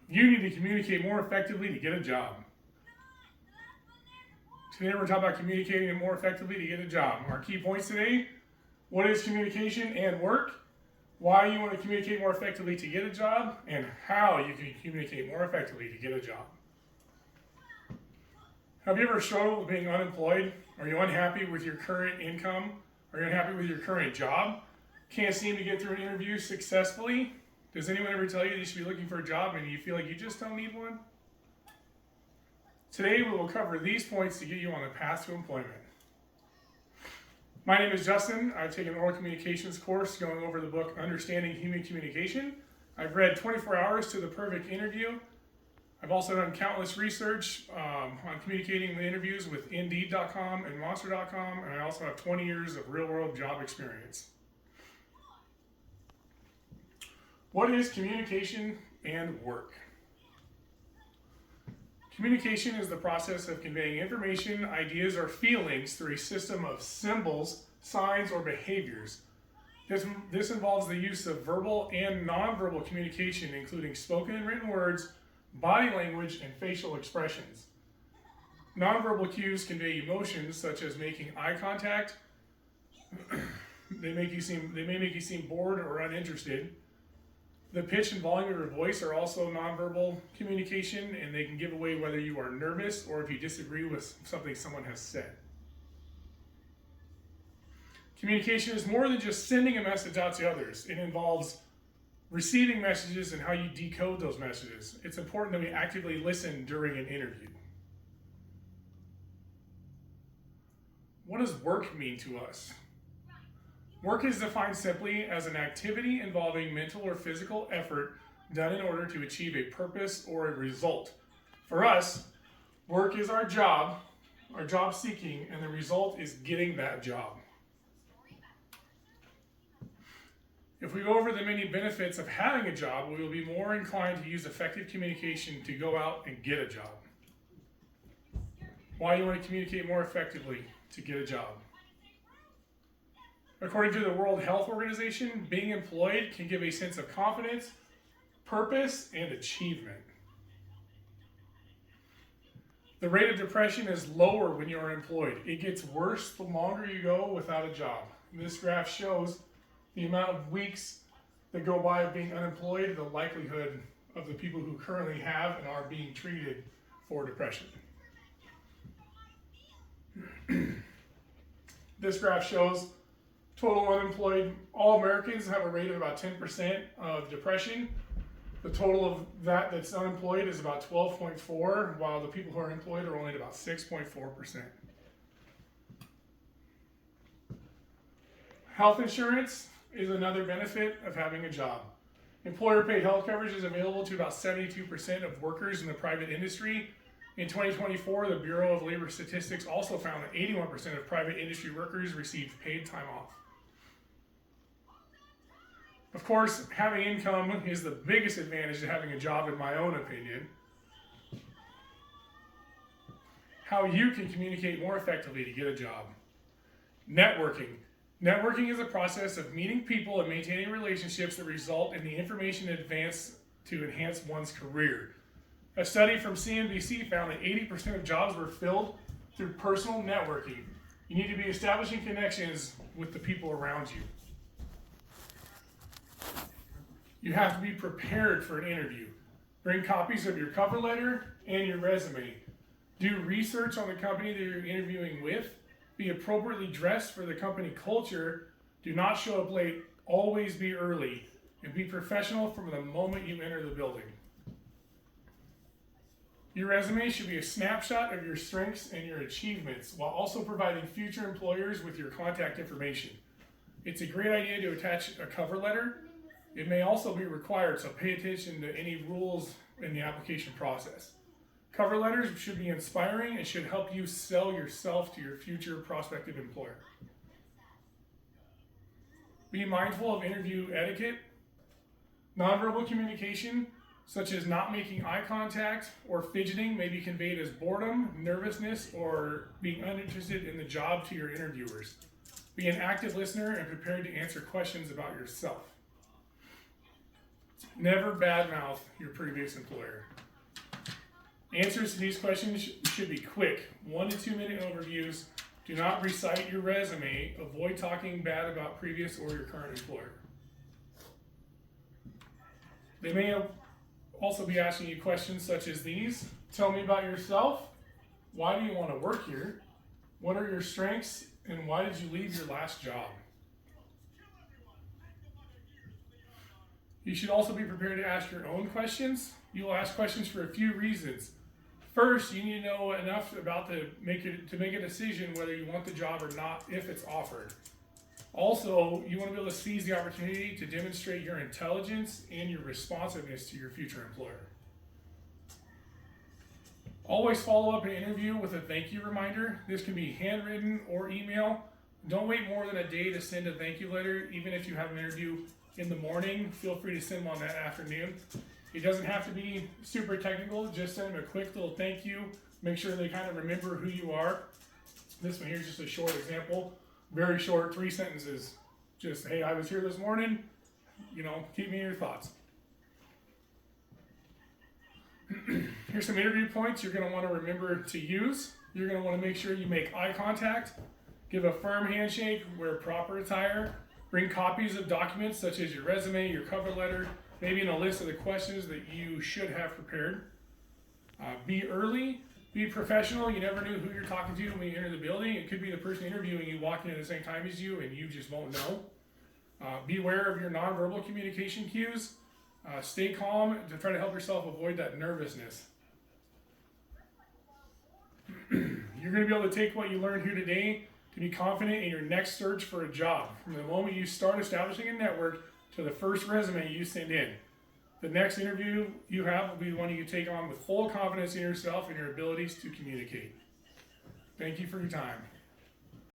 You need to communicate more effectively to get a job. Today we're talking about communicating more effectively to get a job. Our key points today: what is communication and work, why you want to communicate more effectively to get a job, and how you can communicate more effectively to get a job. Have you ever struggled with being unemployed? Are you unhappy with your current income? Are you unhappy with your current job? Can't seem to get through an interview successfully? Does anyone ever tell you should be looking for a job and you feel like you just don't need one? Today we will cover these points to get you on the path to employment. My name is Justin. I've taken an oral communications course going over the book Understanding Human Communication. I've read 24 Hours to the Perfect Interview. I've also done countless research on communicating the interviews with Indeed.com and Monster.com, and I also have 20 years of real-world job experience. What is communication and work? Communication is the process of conveying information, ideas, or feelings through a system of symbols, signs, or behaviors. This involves the use of verbal and nonverbal communication, including spoken and written words, body language, and facial expressions. Nonverbal cues convey emotions such as making eye contact. They may make you seem bored or uninterested. The pitch and volume of your voice are also nonverbal communication, and they can give away whether you are nervous or if you disagree with something someone has said. Communication is more than just sending a message out to others. It involves receiving messages and how you decode those messages. It's important that we actively listen during an interview. What does work mean to us? Work is defined simply as an activity involving mental or physical effort done in order to achieve a purpose or a result. For us, work is our job seeking, and the result is getting that job. If we go over the many benefits of having a job, we will be more inclined to use effective communication to go out and get a job. Why you want to communicate more effectively to get a job? According to the World Health Organization, being employed can give a sense of confidence, purpose, and achievement. The rate of depression is lower when you are employed. It gets worse the longer you go without a job. This graph shows the amount of weeks that go by of being unemployed, the likelihood of the people who currently have and are being treated for depression. This graph shows total unemployed. All Americans have a rate of about 10% of depression. The total of that's unemployed is about 12.4, while the people who are employed are only at about 6.4%. Health insurance is another benefit of having a job. Employer-paid health coverage is available to about 72% of workers in the private industry. In 2024, the Bureau of Labor Statistics also found that 81% of private industry workers received paid time off. Of course, having income is the biggest advantage to having a job, in my own opinion. How you can communicate more effectively to get a job. Networking. Networking is a process of meeting people and maintaining relationships that result in the information advance to enhance one's career. A study from CNBC found that 80% of jobs were filled through personal networking. You need to be establishing connections with the people around you. You have to be prepared for an interview. Bring copies of your cover letter and your resume. Do research on the company that you're interviewing with. Be appropriately dressed for the company culture. Do not show up late. Always be early. And be professional from the moment you enter the building. Your resume should be a snapshot of your strengths and your achievements, while also providing future employers with your contact information. It's a great idea to attach a cover letter. It may also be required, so pay attention to any rules in the application process. Cover letters should be inspiring and should help you sell yourself to your future prospective employer. Be mindful of interview etiquette. Nonverbal communication, such as not making eye contact or fidgeting, may be conveyed as boredom, nervousness, or being uninterested in the job to your interviewers. Be an active listener and prepared to answer questions about yourself. Never badmouth your previous employer. Answers to these questions should be quick, 1 to 2 minute overviews. Do not recite your resume. Avoid talking bad about previous or your current employer. They may also be asking you questions such as these. Tell me about yourself. Why do you want to work here? What are your strengths and why did you leave your last job? You should also be prepared to ask your own questions. You will ask questions for a few reasons. First, you need to know enough about to make a decision whether you want the job or not if it's offered. Also, you want to be able to seize the opportunity to demonstrate your intelligence and your responsiveness to your future employer. Always follow up an interview with a thank you reminder. This can be handwritten or email. Don't wait more than a day to send a thank you letter. Even if you have an interview in the morning, feel free to send them on that afternoon. It doesn't have to be super technical. Just send them a quick little thank you. Make sure they kind of remember who you are. This one here is just a short example. Very short, 3 sentences. Just, hey, I was here this morning. Keep me in your thoughts. Here's some interview points you're going to want to remember to use. You're going to want to make sure you make eye contact, give a firm handshake, wear proper attire, bring copies of documents such as your resume, your cover letter, maybe in a list of the questions that you should have prepared. Be early, be professional. You never know who you're talking to when you enter the building. It could be the person interviewing you walking in at the same time as you and you just won't know. Be aware of your nonverbal communication cues. Stay calm to try to help yourself avoid that nervousness. You're going to be able to take what you learned here today to be confident in your next search for a job. From the moment you start establishing a network to the first resume you send in. The next interview you have will be one you take on with full confidence in yourself and your abilities to communicate. Thank you for your time.